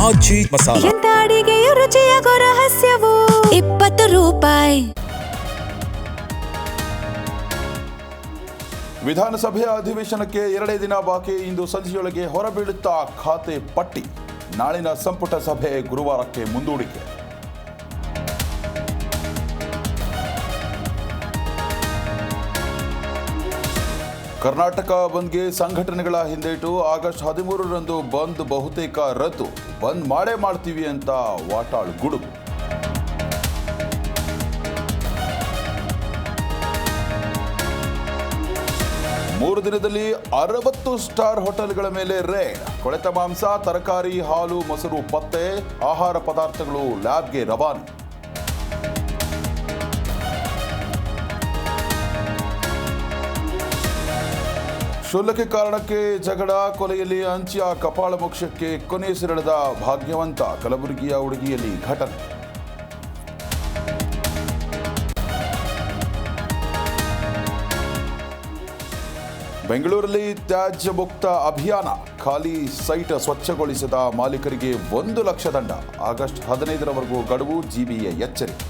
ಆಚಿ ಮಸಾಲ. ಎಂತ ಅಡಿಗೆಯ ರುಚಿಯಾಗೋ ರಹಸ್ಯವು 20 ರೂಪಾಯಿ. ವಿಧಾನಸಭೆಯ ಅಧಿವೇಶನಕ್ಕೆ 2 ದಿನ ಬಾಕಿ. ಇಂದು ಸಂಜೆಯೊಳಗೆ ಹೊರಬೀಳುತ್ತಾ ಖಾತೆ ಪಟ್ಟಿ. ನಾಳಿನ ಸಂಪುಟ ಸಭೆ ಗುರುವಾರಕ್ಕೆ ಮುಂದೂಡಿಕೆ. ಕರ್ನಾಟಕ ಬಂದ್ಗೆ ಸಂಘಟನೆಗಳ ಹಿಂದೇಟು. ಆಗಸ್ಟ್ 13ರಂದು ಬಂದ್ ಬಹುತೇಕ ರದ್ದು. ಬಂದ್ ಮಾಡೇ ಮಾಡ್ತೀವಿ ಅಂತ ವಾಟಾಳ್ ಗುಡುಗು. ಮೂರು ದಿನದಲ್ಲಿ 60 ಸ್ಟಾರ್ ಹೋಟೆಲ್ಗಳ ಮೇಲೆ ರೇಡ್. ಕೊಳೆತ ಮಾಂಸ, ತರಕಾರಿ, ಹಾಲು, ಮೊಸರು ಪತ್ತೆ. ಆಹಾರ ಪದಾರ್ಥಗಳು ಲ್ಯಾಬ್ಗೆ ರವಾನೆ. ಕ್ಷುಲ್ಲಕ ಕಾರಣಕ್ಕೆ ಜಗಳ, ಕೊಲೆಯಲ್ಲಿ ಅಂಚಿಯ ಕಪಾಳ ಮೋಕ್ಷಕ್ಕೆ ಕೊನೆಯುಸಿರೆಳೆದ ಭಾಗ್ಯವಂತ. ಕಲಬುರಗಿಯ ಹುಡುಗಿಯಲ್ಲಿ ಘಟನೆ. ಬೆಂಗಳೂರಲ್ಲಿ ತ್ಯಾಜ್ಯ ಮುಕ್ತ ಅಭಿಯಾನ. ಖಾಲಿ ಸೈಟ್ ಸ್ವಚ್ಛಗೊಳಿಸಿದ ಮಾಲೀಕರಿಗೆ 1 ಲಕ್ಷ ದಂಡ. ಆಗಸ್ಟ್ 15ರವರೆಗೂ ಗಡುವು. ಜಿಬಿಎ ಎಚ್ಚರಿಕೆ.